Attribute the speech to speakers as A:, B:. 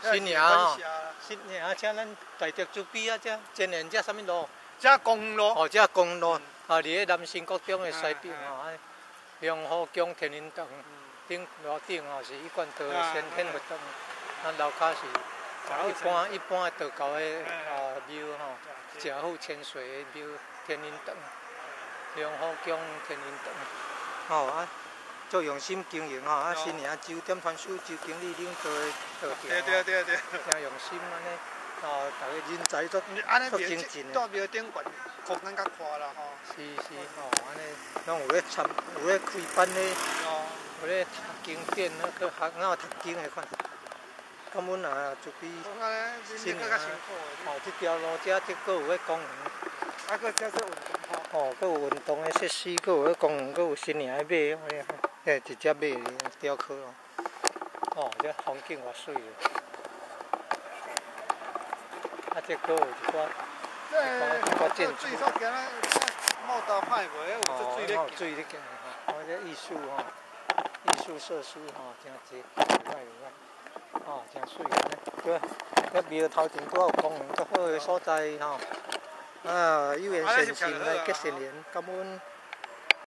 A: 新营哦，新营啊，这咱大竹周边啊，这前沿这什么路？
B: 这公路。
A: 哦，这公路啊，伫咧南新国中的西边哦，良和宫天林堂顶楼顶哦，是一贯道的先天活动。咱楼骹是一般的道教的庙吼，食好千岁的庙天林堂，良和宫天林堂。哦啊。做用心经营吼，啊，新营酒店团署周经理领导的调调，
B: 对，
A: 真用心安尼，哦，大家人才足精进的。
B: 到庙顶悬，看咱较看啦吼。
A: 是吼，安尼，拢有咧开班咧，有咧读经典，去学哪读经的款。咁阮啊，就比新营哦，这条路这佫有咧公园，
B: 啊，佫这运动吼。
A: 哦，佫有运动的设施，佫有咧公园，佫有新营的马，直接马雕刻哦。哦，这风景偌水哦！啊，这佫有一寡建筑。
B: 水所行啊，毛豆歹袂，有水咧行。
A: 水咧行吼，这艺术设施吼，真济，有歹，哦，真水安尼。这庙头前拄有公园，较好的所在吼。啊，有缘善心来结善缘，感恩。